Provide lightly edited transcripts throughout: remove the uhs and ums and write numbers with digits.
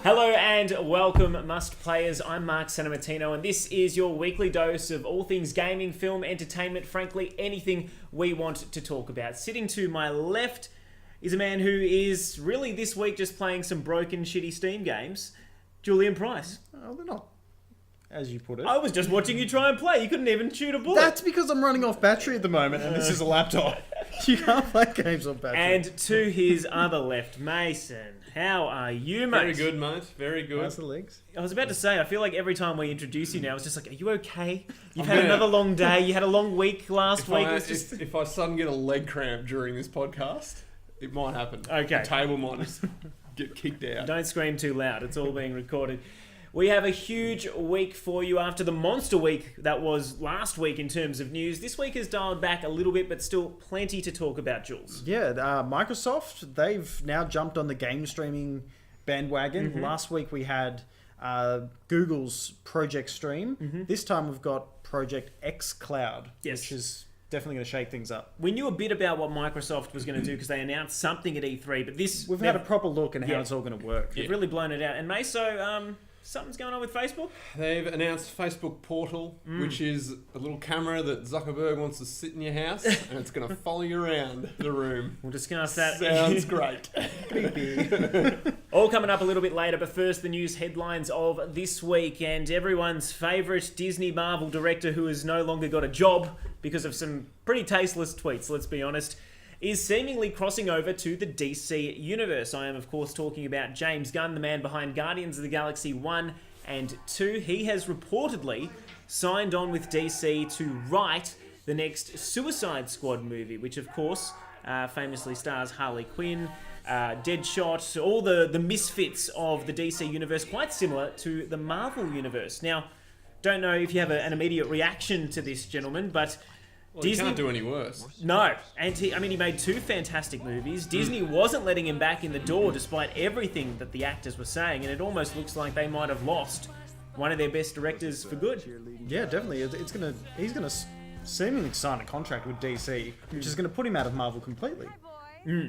Hello and welcome, Must Players. I'm Mark Santamartino, and this is your weekly dose of all things gaming, film, entertainment, frankly, anything we want to talk about. Sitting to my left is a man who is really this week just playing some broken, shitty Steam games, Julian Price. Oh, they're not, as you put it. I was just watching you try and play. You couldn't even shoot a bullet. That's because I'm running off battery at the moment, and this is a laptop. You can't play games on battery. And to his other left, Mason. How are you, mate? Very good, mate. Very good. How's the legs? I was about to say, I feel like every time we introduce you now, it's just like, are you okay? You've had another long day. You had a long week last week. If I suddenly get a leg cramp during this podcast, it might happen. Okay. The table might just get kicked out. Don't scream too loud. It's all being recorded. We have a huge week for you after the monster week that was last week in terms of news. This week has dialed back a little bit, but still plenty to talk about, Jules. Yeah, Microsoft, they've now jumped on the game streaming bandwagon. Mm-hmm. Last week we had Google's Project Stream. Mm-hmm. This time we've got Project XCloud, Yes. which is definitely going to shake things up. We knew a bit about what Microsoft was going to do because they announced something at E3, but We've had a proper look at how Yeah. it's all going to work. They've really blown it out. And Meso, something's going on with Facebook? They've announced Facebook Portal, which is a little camera that Zuckerberg wants to sit in your house, and it's going to follow you around the room. We'll discuss that. Sounds great. Creepy. All coming up a little bit later, but first the news headlines of this week, and everyone's favourite Disney Marvel director who has no longer got a job because of some pretty tasteless tweets, let's be honest, is seemingly crossing over to the DC universe. I am, of course, talking about James Gunn, the man behind Guardians of the Galaxy 1 and 2. He has reportedly signed on with DC to write the next Suicide Squad movie, which, of course, famously stars Harley Quinn, Deadshot, all the misfits of the DC universe, quite similar to the Marvel universe. Now, don't know if you have an immediate reaction to this, gentlemen, but Well, Disney you can't do any worse. No, and he made two fantastic movies. Disney wasn't letting him back in the door despite everything that the actors were saying, and it almost looks like they might have lost one of their best directors for good. Yeah, definitely. He's gonna seemingly sign a contract with DC, which is gonna put him out of Marvel completely. You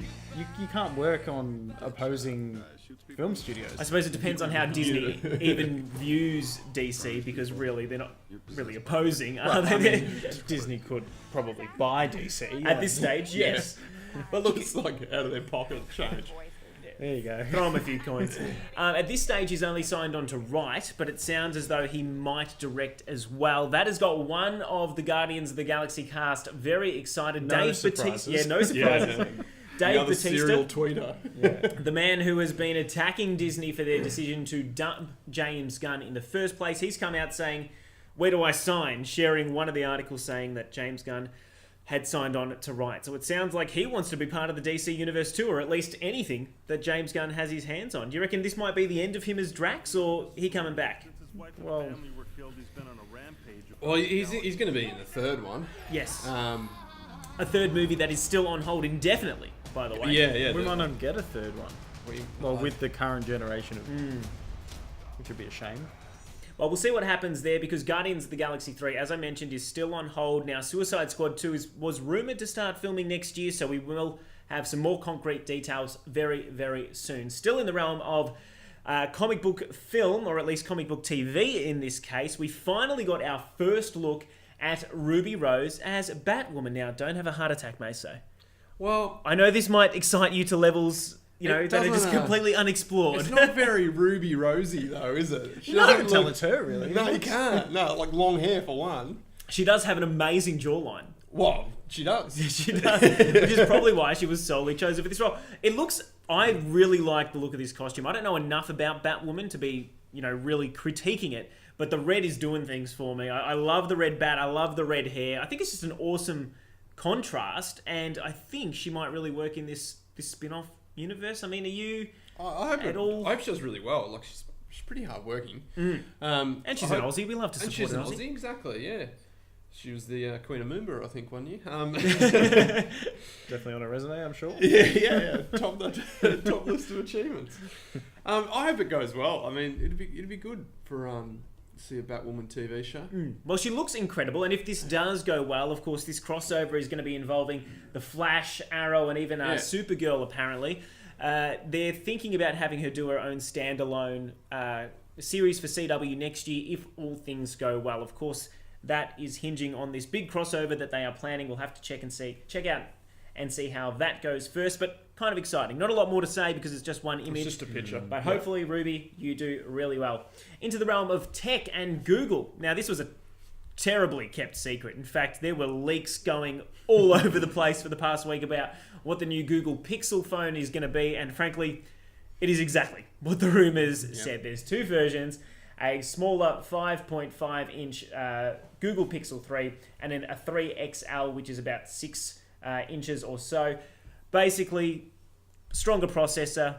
can't work on opposing film studios. I suppose it depends on how Disney even views DC, because really they're not really opposing, are Well, they? I mean, Disney could probably buy DC At this stage, yes. But look, It's like out of their pocket change. There you go. throw him a few coins. At this stage, he's only signed on to write, but it sounds as though he might direct as well. That has got one of the Guardians of the Galaxy cast very excited. No Dave surprises. Bautista. Yeah, no surprises. Yeah. Dave Another serial Bautista, tweeter. the man who has been attacking Disney for their decision to dump James Gunn in the first place, he's come out saying, "Where do I sign?" sharing one of the articles saying that James Gunn had signed on to write. So it sounds like he wants to be part of the DC universe too, or at least anything that James Gunn has his hands on. Do you reckon this might be the end of him as Drax, or he coming back? Well, Well, he's going to be in the third one. Yes. Um, A third movie that is still on hold indefinitely, by the way. yeah. we might not get a third one. Well, with the current generation of, which would be a shame. Well, we'll see what happens there, because Guardians of the Galaxy 3, as I mentioned, is still on hold. Now, Suicide Squad 2 was rumoured to start filming next year, so we will have some more concrete details very, very soon. Still in the realm of comic book film, or at least comic book TV in this case, we finally got our first look at Ruby Rose as Batwoman. Now, don't have a heart attack, Meso. well, I know this might excite you to levels, that are just doesn't, completely unexplored. it's not very Ruby Rosy, though, is it? She You can't doesn't tell look- it's her, really. No, you can't. No, like long hair for one. She does have an amazing jawline. Well, she does. She does, which is probably why she was solely chosen for this role. I really like the look of this costume. I don't know enough about Batwoman to be, really critiquing it, but the red is doing things for me. I love the red bat. I love the red hair. I think it's just an awesome contrast, and I think she might really work in this spin-off universe. I mean, are you I hope at all? I hope she does really well. Like she's pretty hard working. And she's an Aussie. We love to And support she's an an Aussie. Aussie, exactly. Yeah, she was the Queen of Moomba, I think, one year. Definitely on a resume, I'm sure. yeah. Top list of achievements. I hope it goes well. I mean, it'd be good for see a Batwoman TV show. Well, she looks incredible, and if this does go well, of course, this crossover is going to be involving the Flash, Arrow, and even Supergirl, apparently. They're thinking about having her do her own standalone series for CW next year if all things go well. Of course, that is hinging on this big crossover that they are planning. We'll have to check out and see how that goes first, but kind of exciting. Not a lot more to say because it's just one image. It's just a picture. But hopefully, Ruby, you do really well. Into the realm of tech and Google. Now, this was a terribly kept secret. In fact, there were leaks going all over the place for the past week about what the new Google Pixel phone is going to be, and frankly, it is exactly what the rumors said. There's two versions, a smaller 5.5-inch Google Pixel 3, and then a 3XL, which is about 6 inches or so. Basically, stronger processor.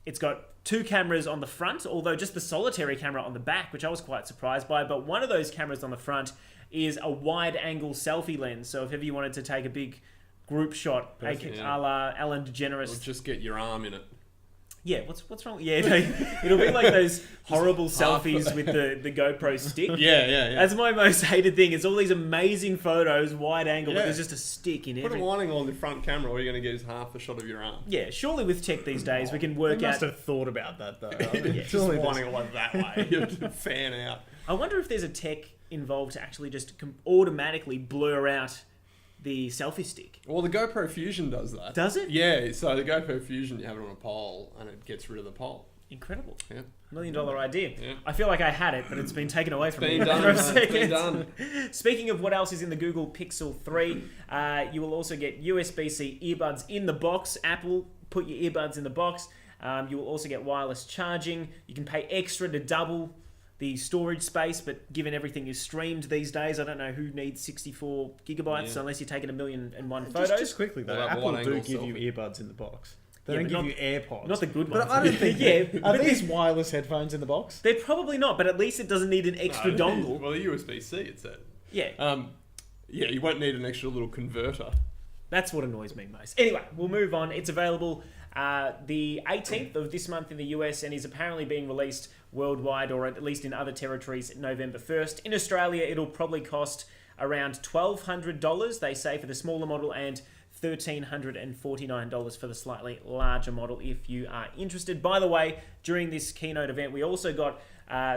It's got 2 cameras on the front, although just the solitary camera on the back, which I was quite surprised by. But one of those cameras on the front is a wide-angle selfie lens. So if ever you wanted to take a big group shot, a la Ellen DeGeneres, Or just get your arm in it. yeah, what's wrong? Yeah, it'll be like those horrible selfies with the GoPro stick. Yeah. That's my most hated thing. It's all these amazing photos, wide angle, but there's just a stick in Put every. a wide angle on the front camera, all you're going to get is half the shot of your arm. Yeah, surely with tech these days we can work They must out. have thought about that though. Just surely wide angle like that way. You have to fan out. I wonder if there's a tech involved to actually just automatically blur out the selfie stick. Well, the GoPro Fusion does that. Does it? Yeah, so the GoPro Fusion, you have it on a pole, and it gets rid of the pole. Incredible. Yeah. $1 million idea. Yeah. I feel like I had it, but it's been taken away from me Been done, for a mate. second. Been done. Speaking of what else is in the Google Pixel 3, you will also get USB-C earbuds in the box. Apple, put your earbuds in the box. You will also get wireless charging. You can pay extra to double the storage space, but given everything is streamed these days, I don't know who needs 64 gigabytes unless you're taking 1,000,001 photos. Just quickly though, Well, that Apple do wide-angle give you selfie. earbuds in the box. They Yeah, don't but give you AirPods. Not the good ones. But I don't think. Yeah, Are but these wireless headphones in the box? They're probably not, but at least it doesn't need an extra dongle. Well, the USB-C, it said. Yeah. Yeah, you won't need an extra little converter. That's what annoys me most. Anyway, we'll move on. It's available the 18th of this month in the US and is apparently being released worldwide, or at least in other territories, November 1st. In Australia, it'll probably cost around $1,200, they say, for the smaller model, and $1,349 for the slightly larger model if you are interested. By the way, during this keynote event, we also got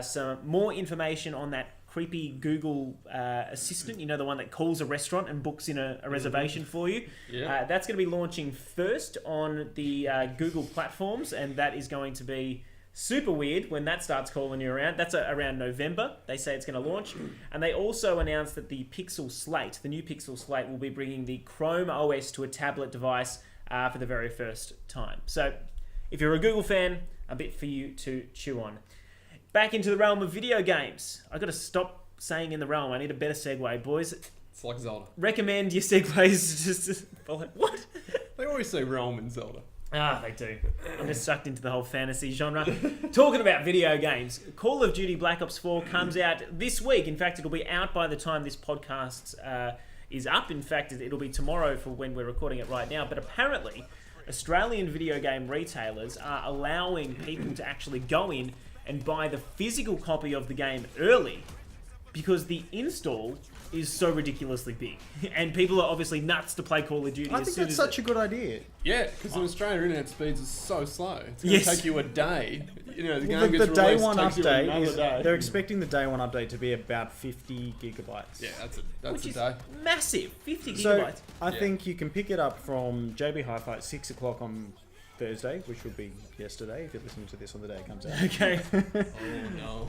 some more information on that creepy Google assistant, you know, the one that calls a restaurant and books in a reservation for you. Yeah. That's going to be launching first on the Google platforms, and that is going to be super weird when that starts calling you around. That's around November, they say it's going to launch. And they also announced that the Pixel Slate, the new Pixel Slate, will be bringing the Chrome OS to a tablet device for the very first time. So if you're a Google fan, a bit for you to chew on. Back into the realm of video games. I've got to stop saying in the realm. I need a better segue, boys. It's like Zelda. Recommend your segues just to follow. What? They always say realm in Zelda. Ah, they do. I'm just sucked into the whole fantasy genre. Talking about video games, Call of Duty Black Ops 4 comes out this week. In fact, it'll be out by the time this podcast is up. In fact, it'll be tomorrow for when we're recording it right now. But apparently, Australian video game retailers are allowing people to actually go in and buy the physical copy of the game early because the install is so ridiculously big. And people are obviously nuts to play Call of Duty I as think soon that's as such a good idea. Yeah, because in Australia, internet speeds are so slow. It's going to Yes. take you a day. You know, the Well, game gets the day released, one takes you update another is day. they're expecting the day one update to be about 50 gigabytes. Yeah, that's which a is day. massive, 50 So gigabytes. I Yeah. think you can pick it up from JB Hi-Fi at 6 o'clock on Thursday, which will be yesterday if you're listening to this on the day it comes out. Okay, Oh no.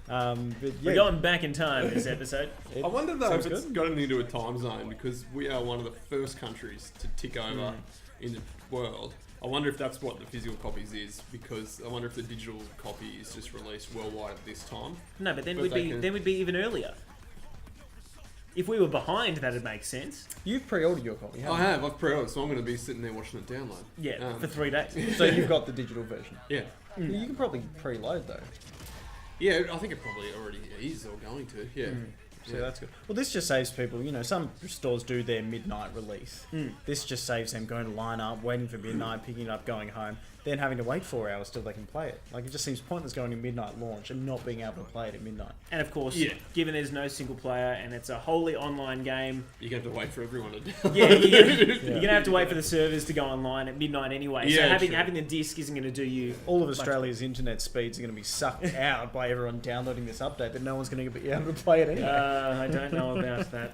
But we're yeah, going back in time this episode. it I wonder though if sounds it's good. got anything to do with time zone, because we are one of the first countries to tick over in the world. I wonder if that's what the physical copies is, because I wonder if the digital copy is just released worldwide at this time. No, but then But they can- we'd be even earlier. If we were behind, that'd make sense. You've pre-ordered your copy, haven't I have. I've pre-ordered, so I'm going to be sitting there watching it download. Yeah, for 3 days. you? So you've got the digital version. Yeah. You can probably preload though. Yeah, I think it probably already is or going to. Yeah. So that's good. Well, this just saves people. You know, some stores do their midnight release. This just saves them going to line up, waiting for midnight, picking it up, going home, then having to wait 4 hours till they can play it. Like, it just seems pointless going to midnight launch and not being able to play it at midnight. And of course, given there's no single player and it's a wholly online game, you're going to have to wait for everyone to download. Yeah, you're going to have to wait for the servers to go online at midnight anyway. Yeah, so having the disc isn't going to do you... All of Australia's internet speeds are going to be sucked out by everyone downloading this update that no one's going to be able to play it anyway. I don't know about that.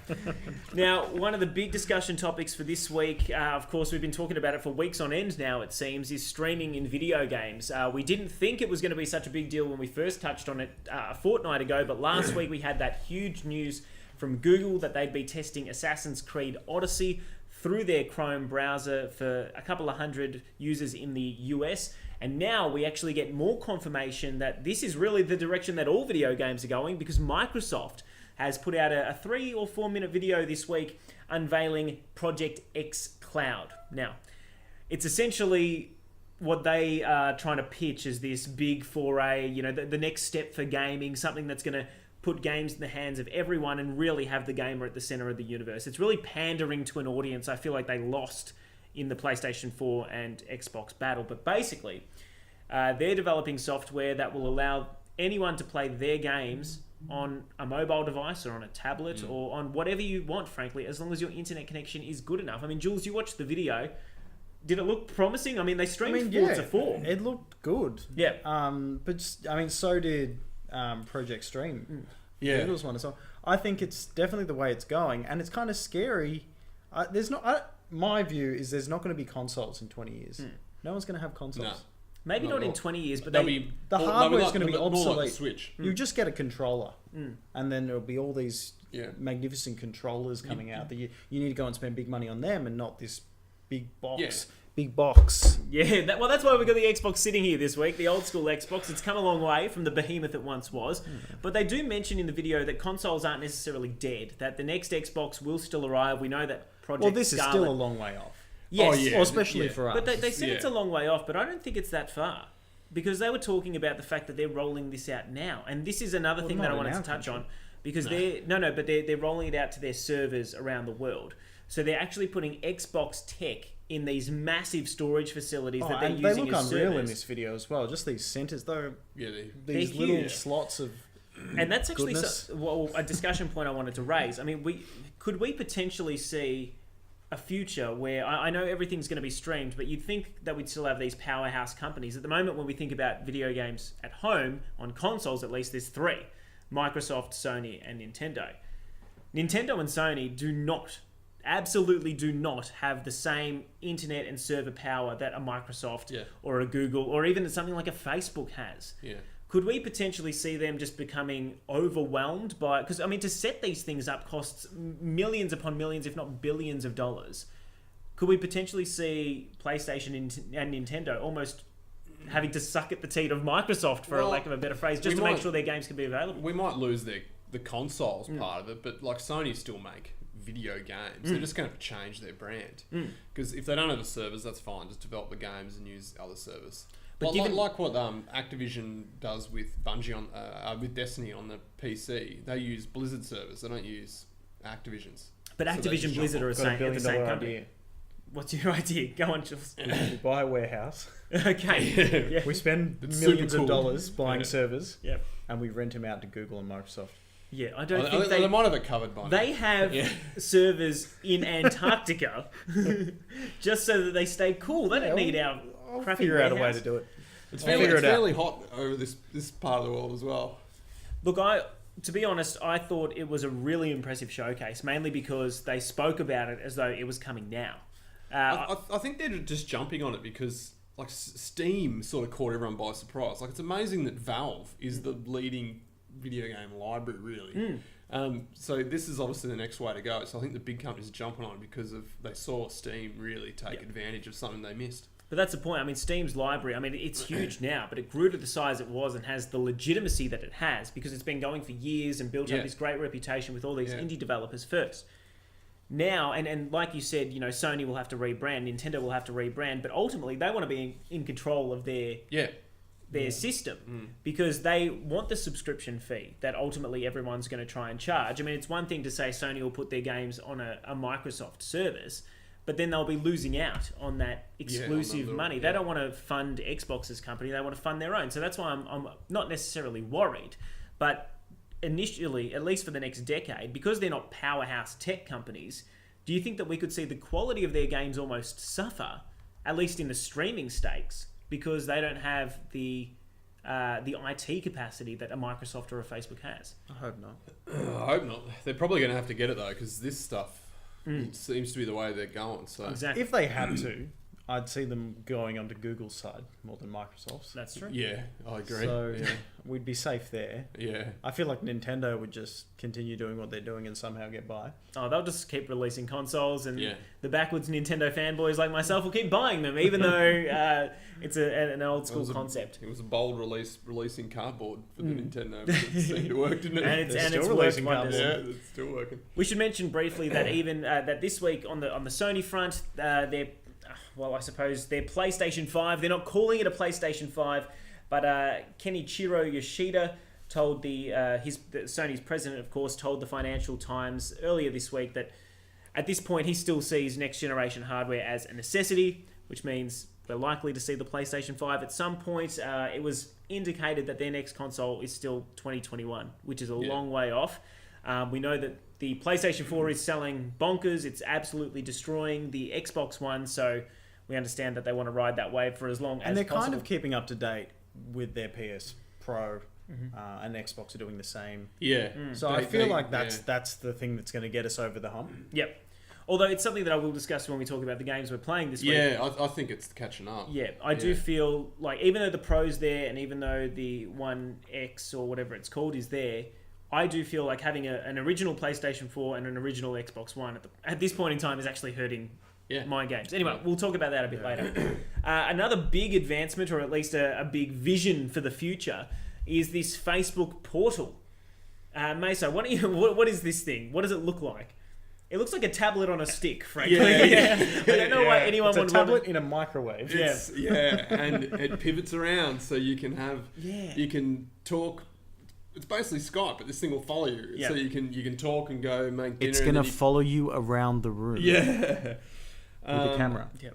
Now, one of the big discussion topics for this week, of course, we've been talking about it for weeks on end now, it seems, is streaming in video games. We didn't think it was going to be such a big deal when we first touched on it a fortnight ago, but last week we had that huge news from Google that they'd be testing Assassin's Creed Odyssey through their Chrome browser for a couple of hundred users in the US. And now we actually get more confirmation that this is really the direction that all video games are going, because Microsoft has put out a 3 or 4 minute video this week unveiling Project XCloud. Now, it's essentially what they are trying to pitch as this big foray, you know, the next step for gaming, something that's going to put games in the hands of everyone and really have the gamer at the center of the universe. It's really pandering to an audience I feel like they lost in the PlayStation 4 and Xbox battle. But basically, they're developing software that will allow anyone to play their games on a mobile device or on a tablet or on whatever you want, frankly, as long as your internet connection is good enough. I mean, Jules, you watched the video. Did it look promising? I mean, they streamed Forza 4. It looked good. Yeah. But I mean, so did Project Stream. Yeah. It was one as well. I think it's definitely the way it's going, and it's kind of scary. My view is there's not going to be consoles in 20 years. No one's going to have consoles. No. Maybe not in 20 years, but the hardware is going to be more obsolete. like the Switch. You just get a controller, and then there'll be all these Yeah. magnificent controllers coming out that you need to go and spend big money on them, and not this big box. Yeah. Big box. Yeah, that's why we've got the Xbox sitting here this week, the old school Xbox. It's come a long way from the behemoth it once was. But they do mention in the video that consoles aren't necessarily dead, that the next Xbox will still arrive. We know that Project Well, this Scarlet, is still a long way off. Yes, Oh, yeah. Well, especially for us. but they said it's a long way off, but I don't think it's that far. Because they were talking about the fact that they're rolling this out now. And this is another thing that I wanted to touch on. Because they're rolling it out to their servers around the world. So they're actually putting Xbox tech in these massive storage facilities that they're using as servers. They look unreal in this video as well. Just these centers, though. Yeah, These they're little huge. slots of. And that's actually goodness. a discussion point I wanted to raise. I mean, could we potentially see a future where I know everything's going to be streamed, but you'd think that we'd still have these powerhouse companies. At the moment, when we think about video games at home, on consoles at least, there's 3. Microsoft, Sony, and Nintendo. Nintendo and Sony absolutely do not have the same internet and server power that a Microsoft or a Google or even something like a Facebook has. Yeah. Could we potentially see them just becoming overwhelmed by... Because, I mean, to set these things up costs millions upon millions, if not billions of dollars. Could we potentially see PlayStation and Nintendo almost having to suck at the teat of Microsoft, for a lack of a better phrase, just to make sure their games can be available? We might lose the consoles part of it, but like Sony still make video games. They're just going to change their brand. Because if they don't have the servers, that's fine. Just develop the games and use other servers. But like what Activision does with Bungie with Destiny on the PC, they use Blizzard servers. They don't use Activision's. But Activision Blizzard are Got a at the same billion-dollar company. idea. What's your idea? Go on, Jules. We buy a warehouse. Okay. Yeah. We spend It's millions super of cool. dollars buying servers, Yep. and we rent them out to Google and Microsoft. Yeah, I don't think they might have it covered by now. They have servers in Antarctica just so that they stay cool. They don't need our I'll crappy figure out a way warehouse. to do it. It's I'll figure it out. fairly hot over this part of the world as well. Look, to be honest, I thought it was a really impressive showcase, mainly because they spoke about it as though it was coming now. I think they're just jumping on it because like Steam sort of caught everyone by surprise. Like it's amazing that Valve is the leading video game library, really. So this is obviously the next way to go. So I think the big companies are jumping on it because they saw Steam really take advantage of something they missed. But that's the point. I mean, Steam's library, I mean, it's huge now, but it grew to the size it was and has the legitimacy that it has because it's been going for years and built up this great reputation with all these indie developers first. Now, and like you said, you know, Sony will have to rebrand, Nintendo will have to rebrand, but ultimately they want to be in control of their system because they want the subscription fee that ultimately everyone's going to try and charge. I mean, it's one thing to say Sony will put their games on a Microsoft service, but then they'll be losing out on that exclusive little- money. They don't want to fund Xbox's company; they want to fund their own. So that's why I'm not necessarily worried, but initially, at least for the next decade, because they're not powerhouse tech companies, do you think that we could see the quality of their games almost suffer, at least in the streaming stakes, because they don't have the IT capacity that a Microsoft or a Facebook has? I hope not. I hope not. They're probably going to have to get it though, because this stuff it seems to be the way they're going. So Exactly. If they had to, I'd see them going onto Google's side more than Microsoft's. That's true. yeah, I agree. So we'd be safe there. yeah. I feel like Nintendo would just continue doing what they're doing and somehow get by. Oh, they'll just keep releasing consoles, and Yeah. the backwards Nintendo fanboys like myself will keep buying them, even though it's an old school concept. It was a bold releasing cardboard for the Nintendo, but it seemed to work, didn't it? And it's They're still worked releasing wonders. cardboard. yeah, it's still working. We should mention briefly that even that this week on the Sony front, they're I suppose their PlayStation 5. They're not calling it a PlayStation 5, but Kenichiro Yoshida told Sony's president, of course, told the Financial Times earlier this week that at this point he still sees next generation hardware as a necessity, which means we're likely to see the PlayStation 5 at some point. It was indicated that their next console is still 2021, which is a long way off. We know that the PlayStation 4 is selling bonkers. It's absolutely destroying the Xbox One, so we understand that they want to ride that wave for as long as possible. And they're kind of keeping up to date with their PS Pro, and Xbox are doing the same. Yeah. So I feel like that's the thing that's going to get us over the hump. Yep. Although it's something that I will discuss when we talk about the games we're playing this week. Yeah, I think it's catching up. Yeah, I do feel like even though the Pro's there and even though the One X or whatever it's called is there, I do feel like having an original PlayStation 4 and an original Xbox One at this point in time is actually hurting my games. Anyway, we'll talk about that a bit later. Another big advancement, or at least a big vision for the future, is this Facebook portal. Mesa, what is this thing? What does it look like? It looks like a tablet on a stick, frankly. I don't know why anyone It's a would tablet in a microwave. And it pivots around so you can talk. It's basically Skype, but this thing will follow you, so you can talk and go make dinner. It's going to follow you around the room. Yeah. With a camera. Yeah.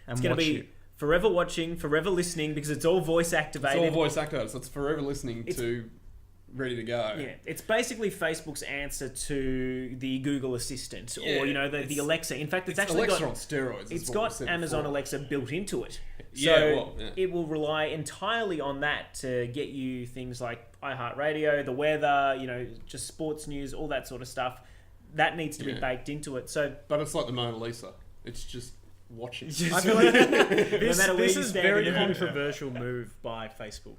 And It's going to be forever watching, forever listening, because it's all voice activated. It's all voice activated, so it's forever listening to ready to go. Yeah, it's basically Facebook's answer to the Google Assistant or the Alexa. In fact, it's actually Alexa got on steroids. It's got Amazon Alexa built into it. So it will rely entirely on that to get you things like iHeartRadio, the weather, just sports news, all that sort of stuff. That needs to be baked into it. So, but it's like the Mona Lisa. It's just watching. I feel like this matter where is you a stand very in your- controversial move by Facebook.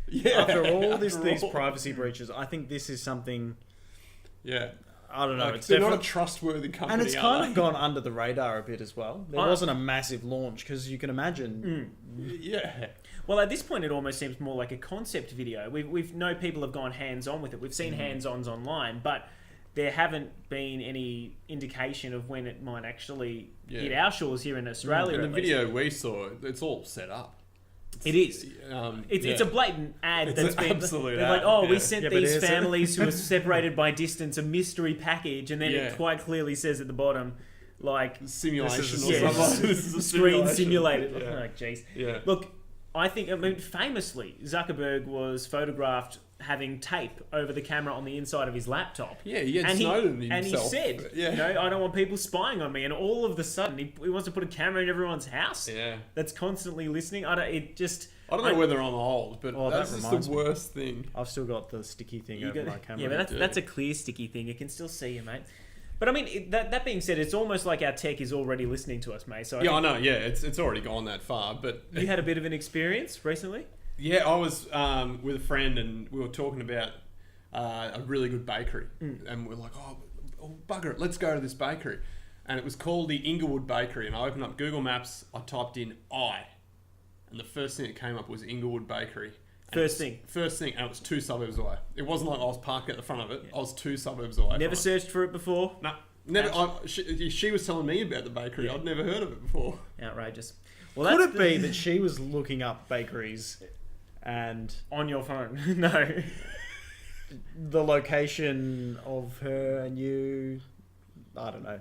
Yeah. After all these privacy breaches, I think this is something. Yeah. I don't know. Like, It's they're not a definitely, trustworthy company. and it's kind of gone under the radar a bit as well. There I- wasn't a massive launch because you can imagine. Yeah. well, at this point, it almost seems more like a concept video. We've know people have gone hands-on with it. We've seen hands-ons online, but there haven't been any indication of when it might actually hit our shores here in Australia. In the at least. video we saw, it's all set up. It is. It's a blatant ad that's been absolute they're ad, like, we sent Yeah, but these is it? families who are separated by distance a mystery package, and then it quite clearly says at the bottom, like simulation This is- or yeah, something. This is a screen simulation. simulated. Yeah. Like, jeez. Yeah. Look, I mean, famously, Zuckerberg was photographed having tape over the camera on the inside of his laptop. Yeah, he had and Snowden he himself. said, Yeah. I don't want people spying on me. And all of a sudden, he wants to put a camera in everyone's house. Yeah. That's constantly listening. I don't know whether I'm old, but Oh, that that's just reminds the me. worst thing. I've still got the sticky thing over my camera. Yeah, but that's a clear sticky thing. You can still see you, mate. But I mean, that being said, it's almost like our tech is already listening to us, mate. So I know. Yeah, it's already gone that far. But you had a bit of an experience recently. yeah, I was with a friend and we were talking about a really good bakery, and we're like, oh, bugger it, let's go to this bakery, and it was called the Inglewood Bakery. And I opened up Google Maps, I typed in and the first thing that came up was Inglewood Bakery. First thing, and it was 2 suburbs away. It wasn't like I was parked at the front of it. I was 2 suburbs away. Never from searched for it before. it. No, never. She was telling me about the bakery. I'd never heard of it before. Outrageous. Well, Could it be that she was looking up bakeries and on your phone? No. the location of her and you I don't know.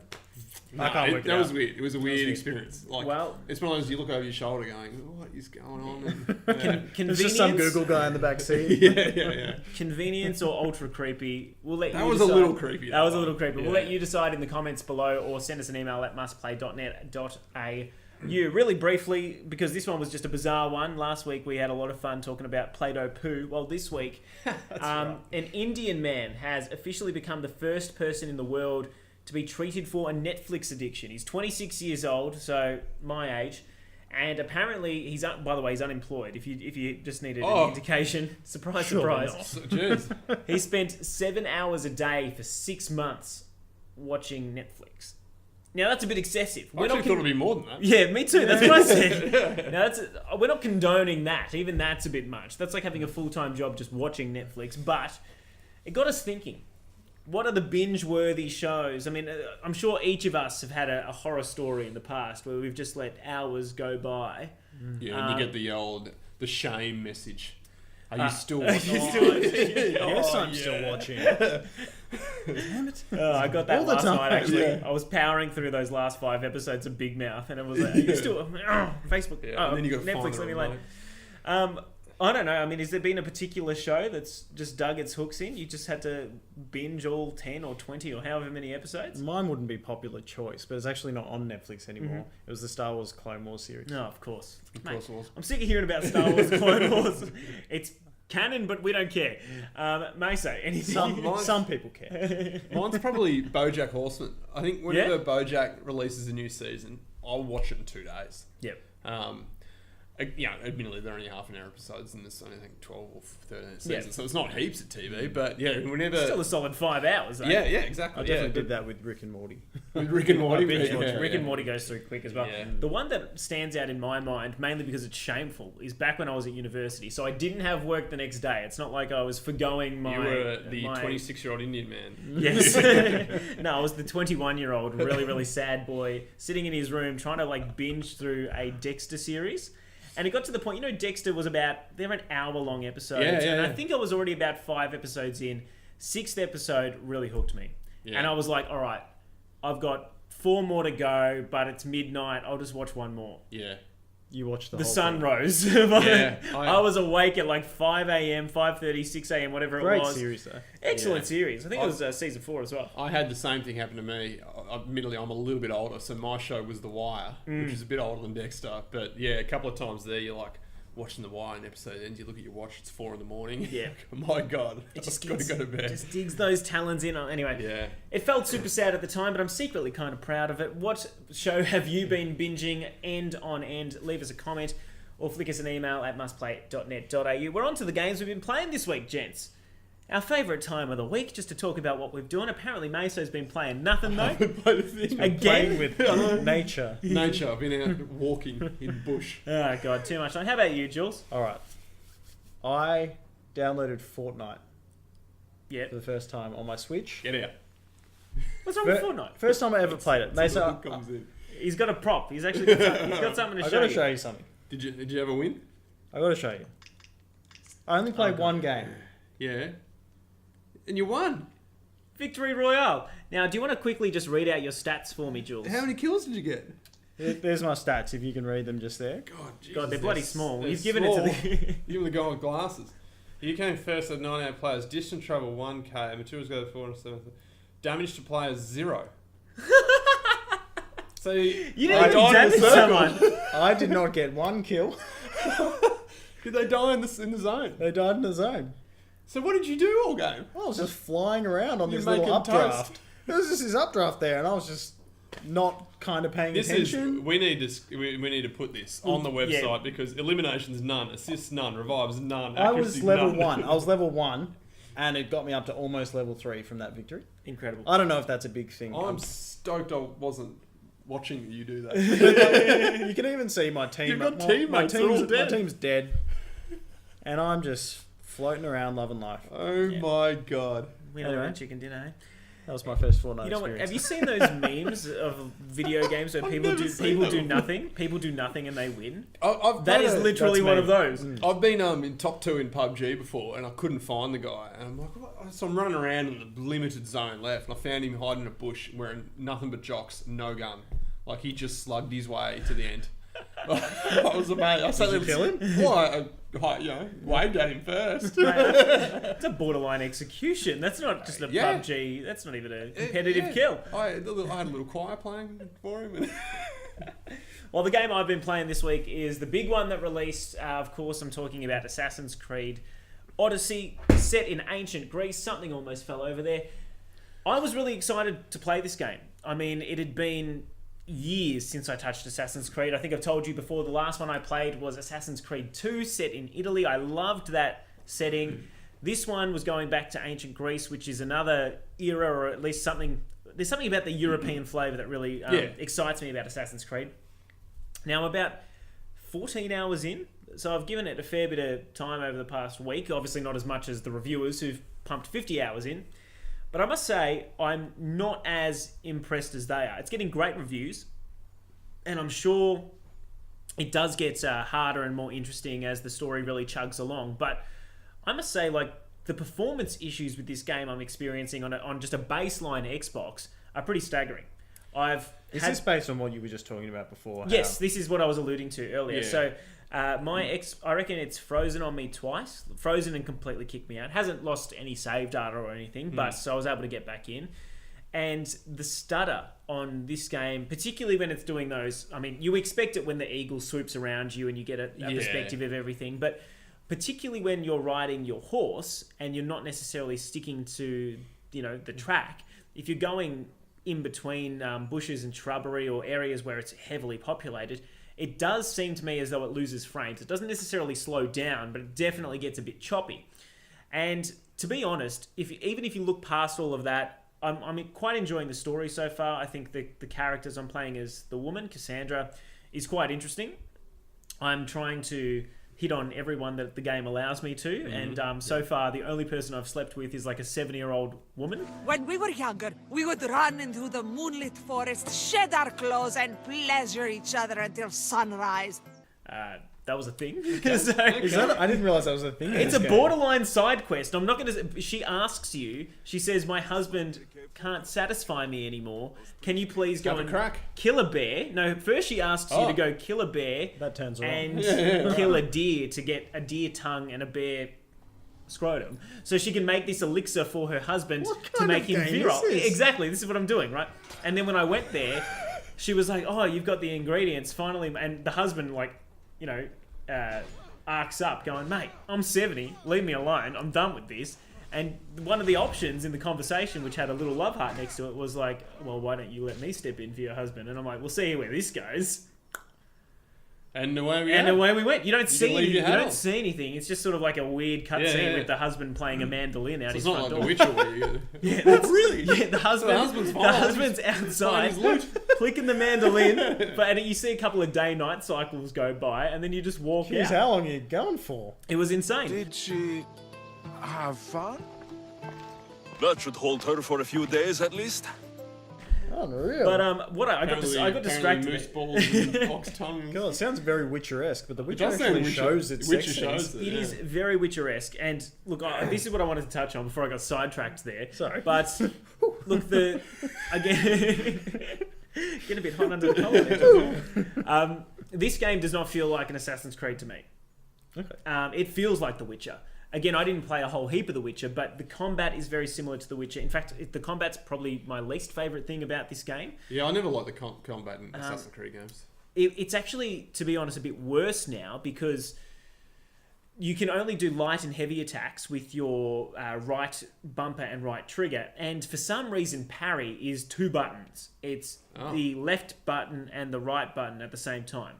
No, I can't work it that out. was weird. It was a weird weird. experience. Like, Well- it's one of those you look over your shoulder going, "What is going on?" And, There's just some Google guy in the back seat. yeah. Convenience or ultra creepy? We'll let That you was decide. a little creepy. That was a little creepy. Yeah. We'll let you decide in the comments below, or send us an email at mustplay.net.au. Really briefly, because this one was just a bizarre one. Last week we had a lot of fun talking about Play-Doh poo. Well, this week, an Indian man has officially become the first person in the world to be treated for a Netflix addiction. He's 26 years old, so my age. And apparently, by the way, he's unemployed. If you just needed an indication, surprise, Surely surprise. Cheers. He spent 7 hours a day for 6 months watching Netflix. Now that's a bit excessive. I actually thought it'd be more than that. Yeah, me too. That's what I said. Now we're not condoning that. Even that's a bit much. That's like having a full-time job just watching Netflix. But it got us thinking. What are the binge-worthy shows? I mean, I'm sure each of us have had a horror story in the past where we've just let hours go by. Yeah, and you get the shame message. Are you still Are watching? you still watching? Yes, I'm still watching. Damn it. I got that All the last time. night, actually. Yeah. I was powering through those last 5 episodes of Big Mouth, and it was like, you still... Facebook. Yeah, and then you got to Netflix, let me find later. I don't know. I mean, has there been a particular show that's just dug its hooks in? You just had to binge all 10 or 20 or however many episodes? Mine wouldn't be popular choice, but it's actually not on Netflix anymore. It was the Star Wars Clone Wars series. No, of course. Of Mate, course it was. I'm sick of hearing about Star Wars Clone Wars. It's canon, but we don't care. Meso, anything? Some people care. Mine's probably BoJack Horseman. I think whenever BoJack releases a new season, I'll watch it in 2 days. Yep. Admittedly, they're only half an hour episodes, and there's only, I think, 12 or 13 seasons, Yeah. so it's not heaps of TV. But yeah, whenever Still a solid 5 hours, though. yeah, exactly. I definitely did that with Rick and Morty. with Rick and Morty. Binge yeah, watch. yeah, Rick yeah. and Morty goes through quick as well. Yeah. The one that stands out in my mind, mainly because it's shameful, is back when I was at university. So I didn't have work the next day. It's not like I was forgoing my... You were the my- 26-year-old Indian man. Yes. No, I was the 21-year-old, really, really sad boy, sitting in his room trying to like binge through a Dexter series. And it got to the point, Dexter was they're an hour-long episodes. And I think I was already about 5 episodes in. 6th episode really hooked me. Yeah. And I was like, all right, I've got 4 more to go, but it's midnight. I'll just watch 1 more. Yeah. You watched the The whole sun thing. rose. Yeah. I was awake at like 5 a.m., 5:30, 6 a.m., whatever Great it was. series, though. Excellent Yeah. series. I think it was season 4 as well. I had the same thing happen to me. Admittedly, I'm a little bit older, so my show was The Wire, which is a bit older than Dexter. But yeah, a couple of times there, you're like watching The Wire, and episode ends, you look at your watch, it's 4 a.m. Yeah. Oh my God. It just I've got to go to bed. just digs those talons in. Anyway, Yeah. it felt super sad at the time, but I'm secretly kind of proud of it. What show have you been binging end on end? Leave us a comment or flick us an email at mustplay.net.au. We're on to the games we've been playing this week, gents. Our favourite time of the week, just to talk about what we've done. Apparently, Meso's been playing nothing, though. Playing Again? with nature. Nature. I've been out walking in bush. Oh, God, too much time. How about you, Jules? All right. I downloaded Fortnite Yeah. for the first time on my Switch. Get out. What's wrong with Fortnite? First time I ever played it. That's Mesa, what comes in. He's got a prop. He's actually got something to I show gotta you. show you something. Did you ever win? I gotta show you. I only played one game. Yeah. And you won. Victory Royale. Now, do you want to quickly just read out your stats for me, Jules? How many kills did you get? There's my stats, if you can read them just there. God, Jesus, God, they're bloody small. they're He's given small. it to the... You're the guy with glasses. You came first at 98 players. Distance travel 1k. Materials go to 407. Damage to players 0. So You they didn't even died in damage the circle. someone. I did not get one kill. Did they die in the zone? They died in the zone. So what did you do all game? I was just flying around on You're this little making updraft. toast. There was just this updraft there, and I was just not kind of paying This attention. is we need to put this on the website Yeah. because eliminations none, assists none, revives none. I was accuracy level none. 1. I was level 1, and it got me up to almost level 3 from that victory. Incredible. I don't know if that's a big thing. I'm stoked I wasn't watching you do that. You can even see my team. You've got my teammates, they're all my dead. team's dead, and I'm just floating around loving life. Oh Yeah. my God. We know Anyway. about chicken dinner, eh? That was my first Fortnite You know what? experience. Have you seen those memes of video games where people do nothing? People do nothing and they win. That is literally one of those. I've been in top 2 in PUBG before, and I couldn't find the guy. And I'm like, what? So I'm running around in the limited zone left, and I found him hiding in a bush, wearing nothing but jocks, no gun. Like he just slugged his way to the end. I was amazed. I sat there, kill him? Well, waved at him first. It's a borderline execution. That's not just a Yeah. PUBG. That's not even a competitive kill. I had a little choir playing for him. Well, the game I've been playing this week is the big one that released. Of course, I'm talking about Assassin's Creed Odyssey, set in ancient Greece. Something almost fell over there. I was really excited to play this game. I mean, it had been years since I touched Assassin's Creed. I think I've told you before, the last one I played was Assassin's Creed 2, set in Italy. I loved that setting. This one was going back to ancient Greece, which is another era, or at least something. There's something about the European flavour that really excites me about Assassin's Creed. Now, I'm about 14 hours in, so I've given it a fair bit of time over the past week. Obviously not as much as the reviewers who've pumped 50 hours in. But I must say, I'm not as impressed as they are. It's getting great reviews, and I'm sure it does get harder and more interesting as the story really chugs along. But I must say, like, the performance issues with this game I'm experiencing on just a baseline Xbox are pretty staggering. Is this based on what you were just talking about before? Yes, this is what I was alluding to earlier. Yeah. So I reckon it's frozen on me twice. Frozen and completely kicked me out. Hasn't lost any save data or anything, but so I was able to get back in. And the stutter on this game, particularly when it's doing those, I mean, you expect it when the eagle swoops around you and you get a perspective of everything, but particularly when you're riding your horse and you're not necessarily sticking to, the track, if you're going in between bushes and shrubbery or areas where it's heavily populated, it does seem to me as though it loses frames. It doesn't necessarily slow down, but it definitely gets a bit choppy. And to be honest, even if you look past all of that, I'm quite enjoying the story so far. I think the characters I'm playing as the woman, Cassandra, is quite interesting. I'm trying to hit on everyone that the game allows me to, and so far the only person I've slept with is like a 70-year-old woman. When we were younger, we would run into the moonlit forest, shed our clothes, and pleasure each other until sunrise. That was a thing. Is that, I didn't realize that was a thing. It's a borderline side quest. I'm not going to... She asks you, she says, my husband can't satisfy me anymore. Can you please go and kill a bear? No, first she asks you to go kill a bear. That turns her on. And kill a deer to get a deer tongue and a bear scrotum. So she can make this elixir for her husband to make him virile. Exactly, this is what I'm doing, right? And then when I went there, she was like, oh, you've got the ingredients, finally. And the husband, like, arcs up going, mate, I'm 70, leave me alone, I'm done with this. And one of the options in the conversation, which had a little love heart next to it, was like, well, why don't you let me step in for your husband? And I'm like, we'll see where this goes. And away we went. You don't see anything. It's just sort of like a weird cutscene with the husband playing a mandolin out his front door. It's not like The Witcher where you that's really? Yeah, the husband's outside flicking the mandolin, and you see a couple of day-night cycles go by, and then you just walk out. How long are you going for? It was insane. Did she have fun? That should hold her for a few days at least. Unreal. But I got distracted. Moose balls and ox tongues. God, it sounds very Witcher-esque, but The Witcher actually shows its sex scenes. It is very Witcher-esque, and look, this is what I wanted to touch on before I got sidetracked there. Sorry, but look, again, get a bit hot under the collar. This game does not feel like an Assassin's Creed to me. Okay. It feels like The Witcher. Again, I didn't play a whole heap of The Witcher, but the combat is very similar to The Witcher. In fact, the combat's probably my least favourite thing about this game. Yeah, I never liked the combat in Assassin's Creed games. It's actually, to be honest, a bit worse now because you can only do light and heavy attacks with your right bumper and right trigger. And for some reason, parry is 2 buttons. It's the left button and the right button at the same time.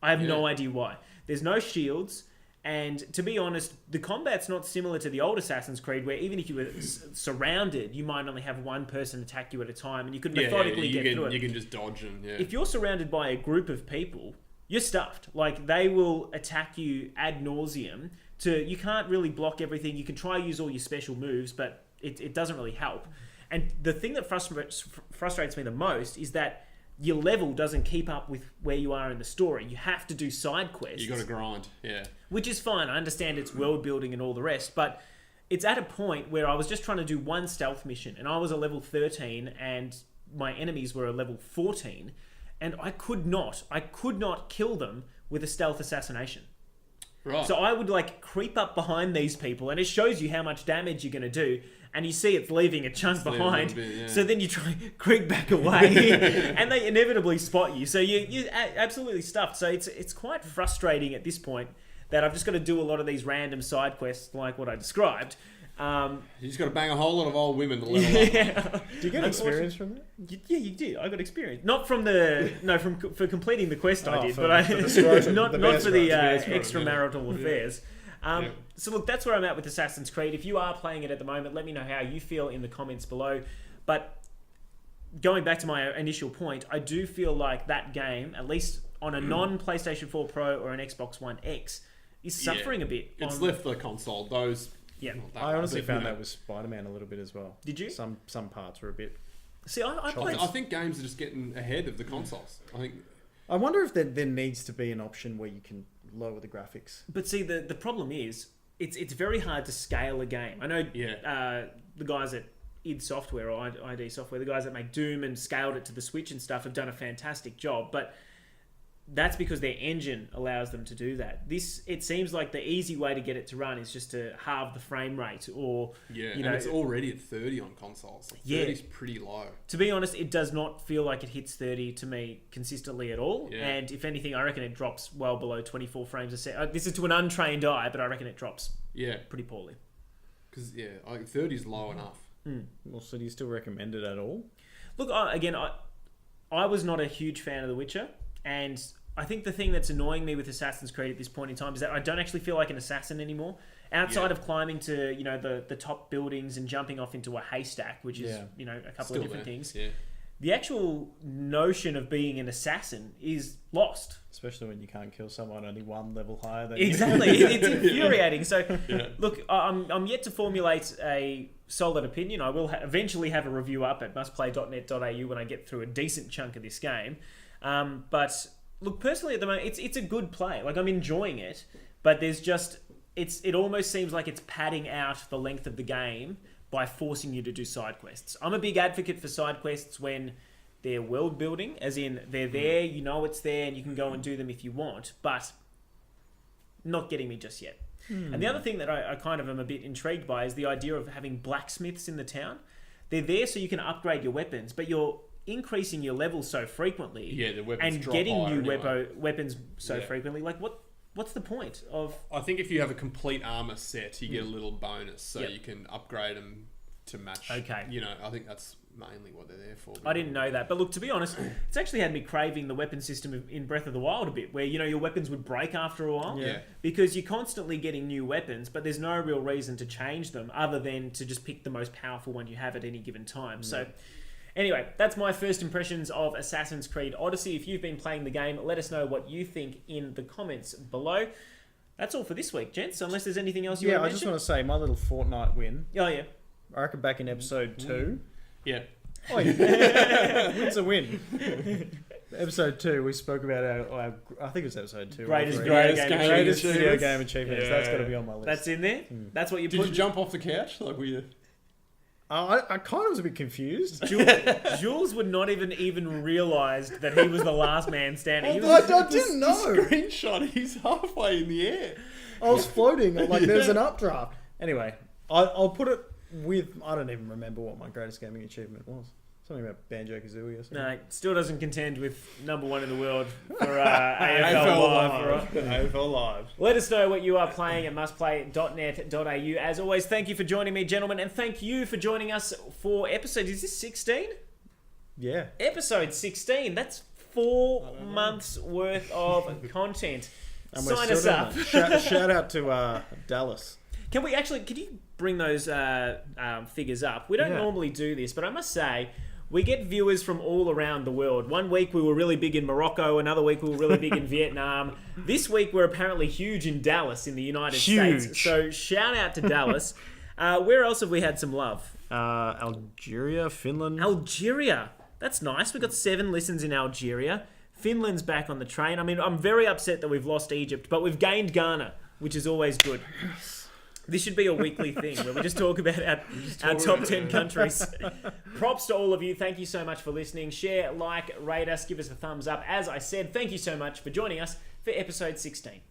I have no idea why. There's no shields. And to be honest, the combat's not similar to the old Assassin's Creed, where even if you were surrounded, you might only have one person attack you at a time, and you could methodically get through it. You can just dodge and If you're surrounded by a group of people, you're stuffed. Like, they will attack you ad nauseum. You can't really block everything. You can try use all your special moves, but it doesn't really help. And the thing that frustrates me the most is that your level doesn't keep up with where you are in the story. You have to do side quests. You got to grind, yeah. Which is fine. I understand it's world building and all the rest, but it's at a point where I was just trying to do one stealth mission, and I was a level 13, and my enemies were a level 14, and I could not kill them with a stealth assassination. Right. So I would like creep up behind these people, and it shows you how much damage you're going to do, and you see it's leaving a chunk behind. So then you try and creep back away, and they inevitably spot you. So you're absolutely stuffed. So it's quite frustrating at this point that I've just got to do a lot of these random side quests like what I described. You just got to bang a whole lot of old women to level up. Do you get experience from that? Yeah, you did. I got experience. Not from for completing the quest I did, for but I the scrotum, not the for the scrotum, extramarital affairs. So look, that's where I'm at with Assassin's Creed. If you are playing it at the moment, let me know how you feel in the comments below. But going back to my initial point, I do feel like that game, at least on a non-PlayStation 4 Pro or an Xbox One X, is suffering a bit. It's left the console. Those. Yeah, I honestly found that with Spider-Man a little bit as well. Did you? Some parts were a bit. See, I played. I think games are just getting ahead of the consoles. I wonder if there needs to be an option where you can lower the graphics. But see, the problem is, it's very hard to scale a game. I know the guys at id Software or ID Software, the guys that make Doom and scaled it to the Switch and stuff, have done a fantastic job. But that's because their engine allows them to do that. It seems like the easy way to get it to run is just to halve the frame rate, or and it's already at 30 on consoles. 30's pretty low. To be honest, it does not feel like it hits 30 to me consistently at all. Yeah. And if anything, I reckon it drops well below 24 frames a second. This is to an untrained eye, but I reckon it drops pretty poorly. Because 30's low enough. Well, so do you still recommend it at all? Look, I was not a huge fan of The Witcher. And I think the thing that's annoying me with Assassin's Creed at this point in time is that I don't actually feel like an assassin anymore. Outside of climbing to, the top buildings and jumping off into a haystack, which is, a couple of different things. Yeah. The actual notion of being an assassin is lost. Especially when you can't kill someone only one level higher than Exactly. It's infuriating. So, look, I'm yet to formulate a solid opinion. I will eventually have a review up at mustplay.net.au when I get through a decent chunk of this game. But look, personally at the moment, it's a good play. Like, I'm enjoying it, but there's just it almost seems like it's padding out the length of the game by forcing you to do side quests. I'm a big advocate for side quests when they're world building, as in they're there, it's there, and you can go and do them if you want, but not getting me just yet. And the other thing that I kind of am a bit intrigued by is the idea of having blacksmiths in the town. They're there so you can upgrade your weapons, but you're increasing your level so frequently, the weapons and drop getting higher new anyway. weapons so frequently. Like, what's the point of? I think if you have a complete armor set, you get a little bonus, so you can upgrade them to match. Okay. I think that's mainly what they're there for. I didn't know that, but look, to be honest, it's actually had me craving the weapon system in Breath of the Wild a bit, where your weapons would break after a while, because you're constantly getting new weapons, but there's no real reason to change them other than to just pick the most powerful one you have at any given time. So. Anyway, that's my first impressions of Assassin's Creed Odyssey. If you've been playing the game, let us know what you think in the comments below. That's all for this week, gents, unless there's anything else you want to mention. I just want to say, my little Fortnite win. Oh, yeah. I reckon back in episode 2. Yeah. Oh, yeah. Win's a win. Episode 2, we spoke about our I think it was episode 2. Greatest video game achievements. Yeah. That's got to be on my list. That's in there? That's what you put? Did you jump off the couch? Like, were you... I kind of was a bit confused. Jules would not even realise that he was the last man standing. I didn't know. Screenshot, he's halfway in the air. I was floating, like there's an updraft. Anyway, I'll put it with, I don't even remember what my greatest gaming achievement was. Something about Banjo-Kazooie or something. No, still doesn't contend with #1 in the world for AFL Live. AFL Live. Let us know what you are playing at mustplay.net.au. As always, thank you for joining me, gentlemen, and thank you for joining us for episode... Is this 16? Yeah. Episode 16. That's 4 months worth of content. And Sign us up. Shout out to Dallas. Can you bring those figures up? We don't normally do this, but I must say... We get viewers from all around the world. One week we were really big in Morocco. Another week we were really big in Vietnam. This week we're apparently huge in Dallas in the United States. So shout out to Dallas. Where else have we had some love? Algeria, Finland. Algeria. That's nice. We got 7 listens in Algeria. Finland's back on the train. I mean, I'm very upset that we've lost Egypt, but we've gained Ghana, which is always good. This should be a weekly thing where we just talk about our top 10 countries. Props to all of you. Thank you so much for listening. Share, like, rate us, give us a thumbs up. As I said, thank you so much for joining us for episode 16.